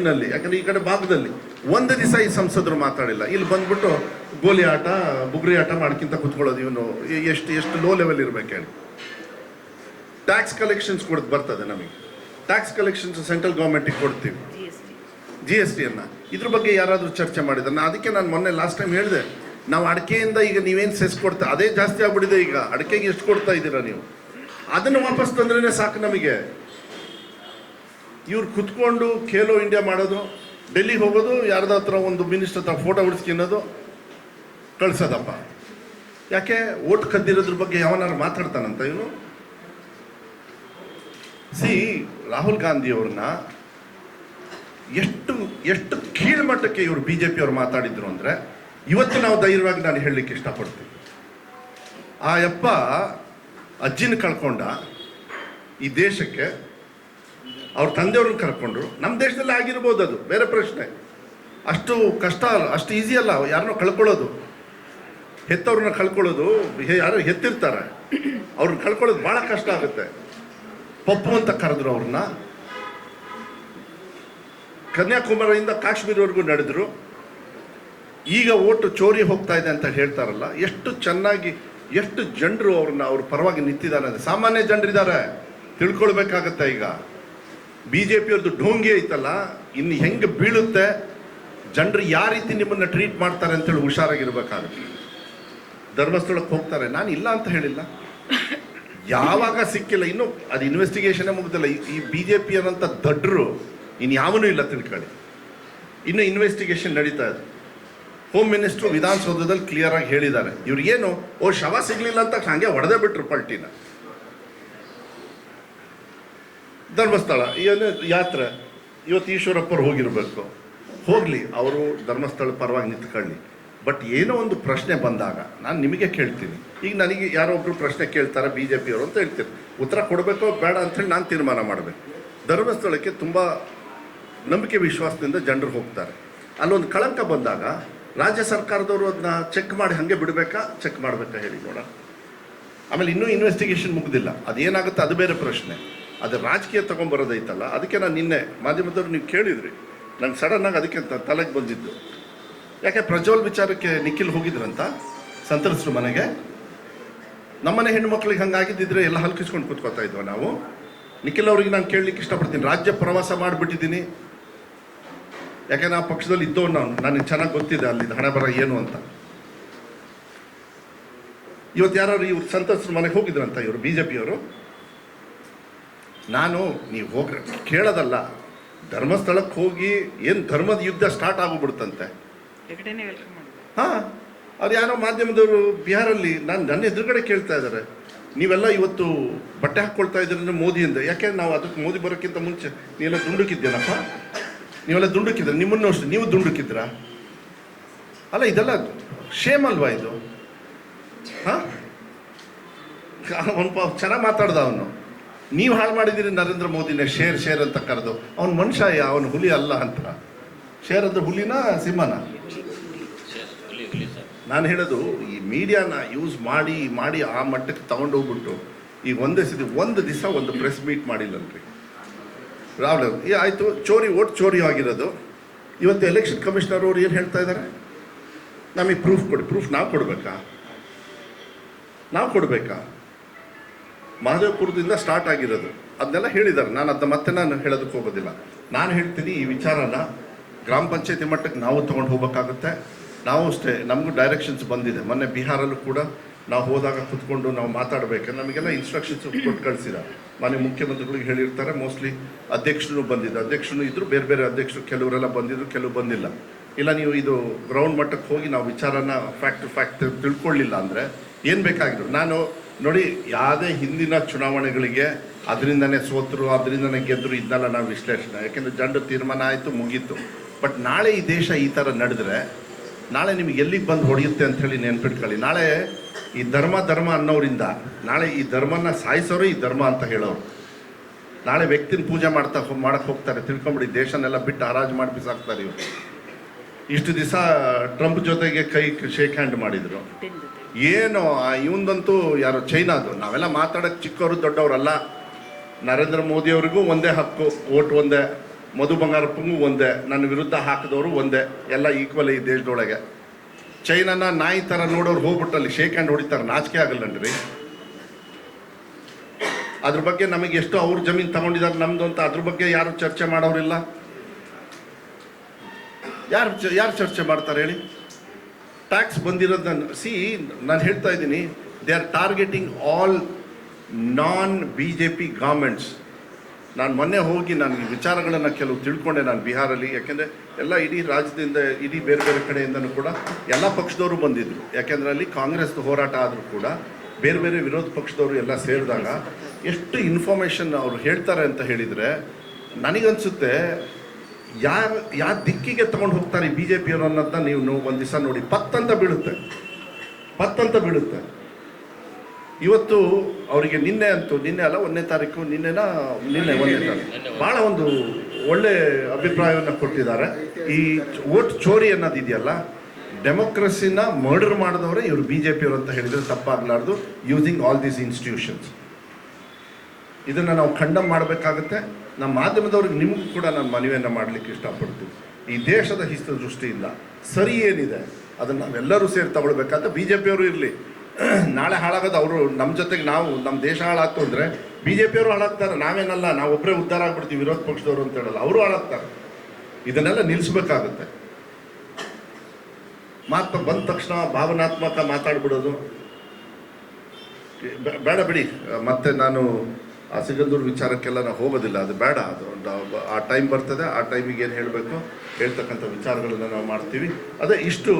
ನಲ್ಲಿ ಯಾಕಂದ್ರೆ ಈ ಕಡೆ ಭಾಗದಲ್ಲಿ ಒಂದು ದಿವಸ ಈ ಸಂಸದರು ಮಾತಾಡಿಲ್ಲ. ಇಲ್ಲಿ ಬಂದ್ಬಿಟ್ಟು ಗೋಲಿ ಆಟ ಬುಗ್ರಿ ಆಟ ಮಾಡ್ಕಿಂತ ಕುತ್ಕೊಳ್ಳೋದು. ಇವನು ಎಷ್ಟು ಎಷ್ಟು ಲೋ ಲೆವೆಲ್ ಇರ್ಬೇಕು ಹೇಳಿ. ಟ್ಯಾಕ್ಸ್ ಕಲೆಕ್ಷನ್ಸ್ ಕೊಡೋದು ಬರ್ತದೆ ನಮಗೆ. ಟ್ಯಾಕ್ಸ್ ಕಲೆಕ್ಷನ್ಸ್ ಸೆಂಟ್ರಲ್ ಗೌರ್ಮೆಂಟಿಗೆ ಕೊಡ್ತೀವಿ, GST ಅನ್ನ. ಇದ್ರ ಬಗ್ಗೆ ಯಾರಾದರೂ ಚರ್ಚೆ ಮಾಡಿದ್ರೆ ಅದಕ್ಕೆ ನಾನು ಮೊನ್ನೆ ಲಾಸ್ಟ್ ಟೈಮ್ ಹೇಳಿದೆ, ನಾವು ಅಡಿಕೆಯಿಂದ ಈಗ ನೀವೇನು ಸೆಸ್ ಕೊಡ್ತಾ ಅದೇ ಜಾಸ್ತಿ ಆಗ್ಬಿಟ್ಟಿದೆ. ಈಗ ಅಡಿಕೆಗೆ ಎಷ್ಟು ಕೊಡ್ತಾ ಇದ್ದೀರಾ ನೀವು? ಅದನ್ನು ವಾಪಸ್ ತಂದ್ರೇ ಸಾಕು ನಮಗೆ. ಇವ್ರು ಕುತ್ಕೊಂಡು ಖೇಲೋ ಇಂಡಿಯಾ ಮಾಡೋದು, ಡೆಲ್ಲಿಗೆ ಹೋಗೋದು, ಯಾರ್ದ ಹತ್ರ ಒಂದು ಮಿನಿಸ್ಟರ್ ಹತ್ರ ಫೋಟೋ ಹೊಡಿಸ್ಕಿನ್ನೋದು, ಕಳ್ಸೋದಪ್ಪ. ಯಾಕೆ? ಓಟ್ ಕದ್ದಿರೋದ್ರ ಬಗ್ಗೆ ಯಾವನಾರು ಮಾತಾಡ್ತಾನಂತ ಇವನು? ರಾಹುಲ್ ಗಾಂಧಿ ಅವ್ರನ್ನ ಎಷ್ಟು ಎಷ್ಟು ಕೀಳ್ಮಟ್ಟಕ್ಕೆ ಇವರು BJP ಅವ್ರು ಮಾತಾಡಿದ್ರು ಅಂದರೆ ಇವತ್ತು ನಾವು ಧೈರ್ಯವಾಗಿ ನಾನು ಹೇಳಲಿಕ್ಕೆ ಇಷ್ಟಪಡ್ತೀನಿ. ಆ ಯಪ್ಪ ಅಜ್ಜಿನ ಕಳ್ಕೊಂಡ ಈ ದೇಶಕ್ಕೆ, ಅವ್ರ ತಂದೆಯವ್ರನ್ನ ಕರ್ಕೊಂಡ್ರು. ನಮ್ಮ ದೇಶದಲ್ಲಿ ಆಗಿರ್ಬೋದು, ಅದು ಬೇರೆ ಪ್ರಶ್ನೆ. ಅಷ್ಟು ಕಷ್ಟ ಅಲ್ಲ, ಅಷ್ಟು ಈಸಿ ಅಲ್ಲ ಯಾರನ್ನೋ ಕಳ್ಕೊಳ್ಳೋದು. ಹೆತ್ತವ್ರನ್ನ ಕಳ್ಕೊಳ್ಳೋದು, ಯಾರು ಹೆತ್ತಿರ್ತಾರೆ ಅವ್ರನ್ನ ಕಳ್ಕೊಳ್ಳೋದು ಭಾಳ ಕಷ್ಟ ಆಗುತ್ತೆ. ಪಪ್ಪು ಅಂತ ಕರೆದ್ರು ಅವ್ರನ್ನ. ಕನ್ಯಾಕುಮಾರಿಯಿಂದ ಕಾಶ್ಮೀರವರೆಗೂ ನಡೆದ್ರು. ಈಗ ಓಟು ಚೋರಿ ಹೋಗ್ತಾ ಇದೆ ಅಂತ ಹೇಳ್ತಾರಲ್ಲ, ಎಷ್ಟು ಚೆನ್ನಾಗಿ ಎಷ್ಟು ಜನರು ಅವ್ರ ಪರವಾಗಿ ನಿಂತಿದ್ದಾರೆ ಅಂದರೆ. ಸಾಮಾನ್ಯ ಜನರಿದ್ದಾರೆ, ತಿಳ್ಕೊಳ್ಬೇಕಾಗತ್ತೆ. ಈಗ BJP ಅವ್ರದ್ದು ಢೋಂಗಿ ಐತಲ್ಲ, ಇನ್ನು ಹೆಂಗೆ ಬೀಳುತ್ತೆ, ಜನರು ಯಾವ ರೀತಿ ನಿಮ್ಮನ್ನು ಟ್ರೀಟ್ ಮಾಡ್ತಾರೆ ಅಂತೇಳಿ ಹುಷಾರಾಗಿರ್ಬೇಕಾಗುತ್ತೆ. ಧರ್ಮಸ್ಥಳಕ್ಕೆ ಹೋಗ್ತಾರೆ, ನಾನು ಇಲ್ಲ ಅಂತ ಹೇಳಿಲ್ಲ. ಯಾವಾಗ ಸಿಕ್ಕಿಲ್ಲ, ಇನ್ನೂ ಅದು ಇನ್ವೆಸ್ಟಿಗೇಷನ್ನೇ ಮುಗ್ದಿಲ್ಲ. ಈ BJP ಅನ್ನೋಂಥ ದಡ್ಡರು ಇನ್ಯಾವನೂ ಇಲ್ಲ ತಿಳ್ಕೊಳ್ಳಿ. ಇನ್ನು ಇನ್ವೆಸ್ಟಿಗೇಷನ್ ನಡೀತಾ ಇದೆ. ಹೋಮ್ ಮಿನಿಸ್ಟ್ರು ವಿಧಾನಸೌಧದಲ್ಲಿ ಕ್ಲಿಯರ್ ಆಗಿ ಹೇಳಿದ್ದಾರೆ, ಇವ್ರಿಗೇನು ಶವ ಸಿಗ್ಲಿಲ್ಲ ಅಂತ ಹಾಗೆ ಹೊಡೆದೇ ಬಿಟ್ರು ಪಲ್ಟಿನ. ಧರ್ಮಸ್ಥಳ ಏನು ಯಾತ್ರೆ, ಇವತ್ತು ಈಶ್ವರಪ್ಪರು ಹೋಗಿರಬೇಕು, ಹೋಗಲಿ, ಅವರು ಧರ್ಮಸ್ಥಳ ಪರವಾಗಿ ನಿಂತ್ಕೊಳ್ಳಿ. ಬಟ್ ಏನೋ ಒಂದು ಪ್ರಶ್ನೆ ಬಂದಾಗ ನಾನು ನಿಮಗೆ ಕೇಳ್ತೀನಿ. ಈಗ ನನಗೆ ಯಾರೋ ಒಬ್ಬರು ಪ್ರಶ್ನೆ ಕೇಳ್ತಾರೆ BJP ಅವರು ಅಂತ ಹೇಳ್ತೀನಿ, ಉತ್ತರ ಕೊಡಬೇಕೋ ಬೇಡ ಅಂಥೇಳಿ ನಾನು ತೀರ್ಮಾನ ಮಾಡಬೇಕು. ಧರ್ಮಸ್ಥಳಕ್ಕೆ ತುಂಬ ನಂಬಿಕೆ ವಿಶ್ವಾಸದಿಂದ ಜನರು ಹೋಗ್ತಾರೆ. ಅಲ್ಲೊಂದು ಕಳಂಕ ಬಂದಾಗ ರಾಜ್ಯ ಸರ್ಕಾರದವರು ಅದನ್ನ ಚೆಕ್ ಮಾಡಿ ಹಾಗೆ ಬಿಡಬೇಕಾ, ಚೆಕ್ ಮಾಡಬೇಕಾ ಹೇಳಿ ನೋಡೋಣ. ಆಮೇಲೆ ಇನ್ನೂ ಇನ್ವೆಸ್ಟಿಗೇಷನ್ ಮುಗ್ದಿಲ್ಲ, ಅದೇನಾಗುತ್ತೆ ಅದು ಬೇರೆ ಪ್ರಶ್ನೆ. ಅದು ರಾಜಕೀಯ ತೊಗೊಂಬರೋದೈತಲ್ಲ. ಅದಕ್ಕೆ ನಾನು ನಿನ್ನೆ ಮಾಧ್ಯಮದವ್ರು ನೀವು ಕೇಳಿದ್ರಿ, ನಂಗೆ ಸಡನ್ನಾಗಿ ಅದಕ್ಕೆ ತಲೆಗೆ ಬಂದಿದ್ದು. ಯಾಕೆ ಪ್ರಜ್ವಲ್ ವಿಚಾರಕ್ಕೆ ನಿಖಿಲ್ ಹೋಗಿದ್ರಂತ ಸಂತ್ರಸ್ತರು ಮನೆಗೆ. ನಮ್ಮನೆ ಹೆಣ್ಣುಮಕ್ಳಿಗೆ ಹಂಗಾಗಿದ್ದಿದ್ರೆ ಎಲ್ಲ ಹಲ್ಕಿಸ್ಕೊಂಡು ಕೂತ್ಕೊತಾ ಇದ್ವ ನಾವು. ನಿಖಿಲ್ ಅವ್ರಿಗೆ ನಾನು ಕೇಳಲಿಕ್ಕೆ ಇಷ್ಟಪಡ್ತೀನಿ, ರಾಜ್ಯ ಪ್ರವಾಸ ಮಾಡಿಬಿಟ್ಟಿದ್ದೀನಿ. ಯಾಕೆ ನಾ ಪಕ್ಷದಲ್ಲಿ ಇದ್ದವ್ ನನಗೆ ಚೆನ್ನಾಗಿ ಗೊತ್ತಿದೆ ಅಲ್ಲಿ ಹಣ ಬರ ಏನು ಅಂತ. ಇವತ್ತು ಯಾರು ಇವ್ರು ಸಂತ್ರಸ್ತರು ಮನೆಗೆ ಹೋಗಿದ್ರಂತ ಇವರು BJP ಅವರು. ನಾನು ನೀವು ಹೋಗ್ರಿ ಕೇಳೋದಲ್ಲ, ಧರ್ಮಸ್ಥಳಕ್ಕೆ ಹೋಗಿ ಏನು ಧರ್ಮದ ಯುದ್ಧ ಸ್ಟಾರ್ಟ್ ಆಗೋಗ್ಬಿಡ್ತಂತೆ. ಹಾಂ, ಅದು ಯಾರೋ ಮಾಧ್ಯಮದವರು ಬಿಹಾರಲ್ಲಿ ನನ್ನ ಎದುರುಗಡೆ ಕೇಳ್ತಾ ಇದ್ದಾರೆ, ನೀವೆಲ್ಲ ಇವತ್ತು ಬಟ್ಟೆ ಹಾಕ್ಕೊಳ್ತಾ ಇದ್ರೆ ಮೋದಿಯಿಂದ. ಯಾಕೆ ನಾವು ಅದಕ್ಕೆ ಮೋದಿ ಬರೋಕ್ಕಿಂತ ಮುಂಚೆ ನೀವೆಲ್ಲ ದುಂಡುಕಿದ್ದೇನಪ್ಪ, ನೀವೆಲ್ಲ ದುಂಡುಕಿದ್ರೆ, ನಿಮ್ಮನ್ನು ಅಷ್ಟು ನೀವು ದುಂಡುಕಿದ್ರ ಅಲ್ಲ? ಇದೆಲ್ಲ ಶೇಮ್ ಅಲ್ವಾ ಇದು? ಹಾಂ, ಅವನು ಚೆನ್ನಾಗಿ ಮಾತಾಡ್ದ ಅವನು. ನೀವು ಹಾಳು ಮಾಡಿದ್ದೀರಿ ನರೇಂದ್ರ ಮೋದಿನೇ, ಶೇರ್ ಅಂತ ಕರೆದು. ಅವನು ಮನುಷ್ಯ, ಅವನು ಹುಲಿ ಅಲ್ಲ ಅಂತ. ಶೇರ್ ಅಂದ್ರೆ ಹುಲಿನ ಸಿಂಹನ? ನಾನು ಹೇಳೋದು, ಈ ಮೀಡಿಯಾನ ಯೂಸ್ ಮಾಡಿ ಆ ಮಟ್ಟಕ್ಕೆ ತಗೊಂಡೋಗ್ಬಿಟ್ಟು ಈಗ ಒಂದು ದಿವಸ ಒಂದು ಪ್ರೆಸ್ ಮೀಟ್ ಮಾಡಿಲ್ಲನ್ರಿ ರಾಹುಲ್ ಅವರು. ಆಯಿತು, ಓಟ್ ಚೋರಿ ಆಗಿರೋದು. ಇವತ್ತು ಎಲೆಕ್ಷನ್ ಕಮಿಷನರ್ ಅವರು ಏನು ಹೇಳ್ತಾ ಇದ್ದಾರೆ, ನಮಗೆ ಪ್ರೂಫ್ ಕೊಡಿ. ಪ್ರೂಫ್ ನಾವು ಕೊಡಬೇಕಾ? ಮಹದೇವಪುರದಿಂದ ಸ್ಟಾರ್ಟ್ ಆಗಿರೋದು ಅದನ್ನೆಲ್ಲ ಹೇಳಿದ್ದಾರೆ. ನಾನು ಅದನ್ನ ಮತ್ತೆ ಹೇಳೋದಕ್ಕೆ ಹೋಗೋದಿಲ್ಲ. ನಾನು ಹೇಳ್ತೀನಿ, ಈ ವಿಚಾರನ ಗ್ರಾಮ ಪಂಚಾಯತಿ ಮಟ್ಟಕ್ಕೆ ನಾವು ತೊಗೊಂಡು ಹೋಗ್ಬೇಕಾಗುತ್ತೆ. ನಾವು ಅಷ್ಟೇ, ನಮಗೂ ಡೈರೆಕ್ಷನ್ಸ್ ಬಂದಿದೆ. ಮೊನ್ನೆ ಬಿಹಾರಲ್ಲೂ ಕೂಡ ನಾವು ಹೋದಾಗ ಕುತ್ಕೊಂಡು ನಾವು ಮಾತಾಡಬೇಕು. ನಮಗೆಲ್ಲ ಇನ್ಸ್ಟ್ರಕ್ಷನ್ಸ್ ಕೊಟ್ಟು ಕಳಿಸಿದ್ದಾರೆ. ಮಾನ್ಯ ಮುಖ್ಯಮಂತ್ರಿಗಳಿಗೆ ಹೇಳಿರ್ತಾರೆ. ಮೋಸ್ಟ್ಲಿ ಅಧ್ಯಕ್ಷರು ಇದ್ದರು, ಬೇರೆ ಬೇರೆ ಅಧ್ಯಕ್ಷರು ಕೆಲವರೆಲ್ಲ ಬಂದಿದ್ರು, ಕೆಲವು ಬಂದಿಲ್ಲ. ಇಲ್ಲ, ನೀವು ಇದು ಗ್ರೌಂಡ್ ಮಟ್ಟಕ್ಕೆ ಹೋಗಿ ನಾವು ವಿಚಾರನ ಫ್ಯಾಕ್ಟ್ ತಿಳ್ಕೊಳ್ಳಿಲ್ಲ ಅಂದರೆ ಏನು ಬೇಕಾಗಿದ್ರು. ನಾನು ನೋಡಿ, ಯಾವುದೇ ಹಿಂದಿನ ಚುನಾವಣೆಗಳಿಗೆ ಅದರಿಂದನೇ ಸೋತರು, ಅದರಿಂದನೇ ಗೆದ್ದರು, ಇದನ್ನೆಲ್ಲ ನಾವು ವಿಶ್ಲೇಷಣೆ. ಯಾಕೆಂದರೆ ಜನರ ತೀರ್ಮಾನ ಆಯಿತು, ಮುಗೀತು. ಬಟ್ ನಾಳೆ ಈ ದೇಶ ಈ ಥರ ನಡೆದ್ರೆ ನಾಳೆ ನಿಮಗೆ ಎಲ್ಲಿಗೆ ಬಂದು ಹೊಡೆಯುತ್ತೆ ಅಂಥೇಳಿ ನೆನ್ಪಿಟ್ಕೊಳ್ಳಿ. ನಾಳೆ ಈ ಧರ್ಮ ಅನ್ನೋರಿಂದ ನಾಳೆ ಈ ಧರ್ಮನ ಸಾಯಿಸೋರು ಈ ಧರ್ಮ ಅಂತ ಹೇಳೋರು. ನಾಳೆ ವ್ಯಕ್ತಿನ ಪೂಜೆ ಮಾಡಕ್ಕೆ ಹೋಗ್ತಾರೆ. ತಿಳ್ಕೊಂಬಿಡಿ, ದೇಶನೆಲ್ಲ ಬಿಟ್ಟು ಹರಾಜು ಮಾಡಿ ಬಿಸಾಕ್ತಾರೆ ಇವರು. ಇಷ್ಟು ದಿವಸ ಟ್ರಂಪ್ ಜೊತೆಗೆ ಶೇಕ್ ಹ್ಯಾಂಡ್ ಮಾಡಿದರು. ಏನು ಇವಂದಂತೂ ಯಾರೋ ಚೈನಾದು. ನಾವೆಲ್ಲ ಮಾತಾಡೋಕ್ಕೆ ಚಿಕ್ಕವರು ದೊಡ್ಡವರಲ್ಲ. ನರೇಂದ್ರ ಮೋದಿಯವ್ರಿಗೂ ಒಂದೇ ಹಕ್ಕು, ಓಟ್ ಒಂದೇ. ಮಧು ಬಂಗಾರಪ್ಪಂಗೂ ಒಂದೇ, ನನ್ನ ವಿರುದ್ಧ ಹಾಕಿದವರು ಒಂದೇ, ಎಲ್ಲ ಈಕ್ವಲ್ ಈ ದೇಶದೊಳಗೆ. ಚೈನಾನ ನಾಯಿ ಥರ ನೋಡೋರು ಹೋಗ್ಬಿಟ್ಟಲ್ಲಿ ಶೇಕ್ ಹ್ಯಾಂಡ್ ಹೊಡಿತಾರೆ, ನಾಚಿಕೆ ಆಗಲ್ಲನ್ರಿ. ಅದ್ರ ಬಗ್ಗೆ ನಮಗೆ ಎಷ್ಟು ಅವ್ರ ಜಮೀನು ತಗೊಂಡಿದ್ದಾರೆ ನಮ್ದು ಅಂತ ಅದ್ರ ಬಗ್ಗೆ ಯಾರು ಚರ್ಚೆ ಮಾಡೋರಿಲ್ಲ. ಯಾರು ಚರ್ಚೆ ಮಾಡ್ತಾರೆ ಹೇಳಿ? ಟ್ಯಾಕ್ಸ್ ಬಂದಿರೋದನ್ನ ನಾನು ಹೇಳ್ತಾ ಇದ್ದೀನಿ, they are targeting all non BJP governments. ನಾನು ಮೊನ್ನೆ ಹೋಗಿ ನಾನು ವಿಚಾರಗಳನ್ನು ಕೆಲವು ತಿಳ್ಕೊಂಡೆ ನಾನು ಬಿಹಾರಲ್ಲಿ. ಯಾಕೆಂದರೆ ಎಲ್ಲ ಇಡೀ ರಾಜ್ಯದಿಂದ ಇಡೀ ಬೇರೆ ಬೇರೆ ಕಡೆಯಿಂದನೂ ಕೂಡ ಎಲ್ಲ ಪಕ್ಷದವರು ಬಂದಿದ್ದರು. ಯಾಕೆಂದರೆ ಅಲ್ಲಿ ಕಾಂಗ್ರೆಸ್ ಹೋರಾಟ ಆದರೂ ಕೂಡ ಬೇರೆ ಬೇರೆ ವಿರೋಧ ಪಕ್ಷದವರು ಎಲ್ಲ ಸೇರಿದಾಗ ಎಷ್ಟು ಇನ್ಫಾರ್ಮೇಷನ್ ಅವರು ಹೇಳ್ತಾರೆ ಅಂತ ಹೇಳಿದರೆ ನನಗನ್ಸುತ್ತೆ ಯಾವ ದಿಕ್ಕಿಗೆ ತೊಗೊಂಡು ಹೋಗ್ತಾರೆ ಈ BJP ಅವರು ಅನ್ನೋದನ್ನ ನೀವು ಒಂದು ದಿವಸ ನೋಡಿ ಪತ್ತಂತ ಬೀಳುತ್ತೆ. ಇವತ್ತು ಅವರಿಗೆ ನಿನ್ನೆ ಅಲ್ಲ 1ನೇ ತಾರೀಕು ನಿನ್ನೆ 1ನೇ ತಾರೀಕು ಭಾಳ ಒಂದು ಒಳ್ಳೆ ಅಭಿಪ್ರಾಯವನ್ನು ಕೊಟ್ಟಿದ್ದಾರೆ. ಈ ವೋಟ್ ಚೋರಿ ಅನ್ನೋದಿದೆಯಲ್ಲ, ಡೆಮೋಕ್ರಸಿನ ಮರ್ಡರ್ ಮಾಡಿದವರೇ ಇವರು BJP ಅವರು ಅಂತ ಹೇಳಿದರೆ ತಪ್ಪಾಗಲಾರ್ದು. ಯೂಸಿಂಗ್ ಆಲ್ ದೀಸ್ ಇನ್ಸ್ಟಿಟ್ಯೂಷನ್ಸ್, ಇದನ್ನು ನಾವು ಖಂಡನೆ ಮಾಡಬೇಕಾಗತ್ತೆ. ನಮ್ಮ ಮಾಧ್ಯಮದವ್ರಿಗೆ ನಿಮಗೂ ಕೂಡ ನಾನು ಮನವಿಯನ್ನು ಮಾಡಲಿಕ್ಕೆ ಇಷ್ಟಪಡ್ತೀನಿ. ಈ ದೇಶದ ಹಿತ ದೃಷ್ಟಿಯಿಂದ ಸರಿ ಏನಿದೆ ಅದನ್ನು ನಾವೆಲ್ಲರೂ ಸೇರಿ ತಗೊಳ್ಬೇಕಾದ್ರೆ BJP ಅವರು ಇರಲಿ, ನಾಳೆ ಹಾಳಾಗೋದು ಅವರು ನಮ್ಮ ಜೊತೆಗೆ ನಮ್ಮ ದೇಶ ಹಾಳಾಗ್ತು ಅಂದರೆ BJP ಅವರು ಹಾಳಾಗ್ತಾರೆ, ನಾವೇನಲ್ಲ, ನಾವು ಒಬ್ಬರೇ ಉದ್ಧಾರ ಆಗ್ಬಿಡ್ತೀವಿ ವಿರೋಧ ಪಕ್ಷದವರು ಅಂತ ಹೇಳಲ್ಲ, ಅವರು ಹಾಳಾಗ್ತಾರೆ. ಇದನ್ನೆಲ್ಲ ನಿಲ್ಲಿಸ್ಬೇಕಾಗುತ್ತೆ. ಬಂದ ತಕ್ಷಣ ಭಾವನಾತ್ಮಕ ಮಾತಾಡ್ಬಿಡೋದು ಬೇಡ ಬಿಡಿ. ಮತ್ತೆ ನಾನು ಆ ಸಿಗಂದೂರು ವಿಚಾರಕ್ಕೆಲ್ಲ ನಾವು ಹೋಗೋದಿಲ್ಲ, ಅದು ಬೇಡ. ಅದು ಆ ಟೈಮ್ ಬರ್ತದೆ, ಆ ಟೈಮಿಗೆ ಏನು ಹೇಳಬೇಕು ಹೇಳ್ತಕ್ಕಂಥ ವಿಚಾರಗಳನ್ನು ನಾವು ಮಾಡ್ತೀವಿ. ಅದೇ ಇಷ್ಟು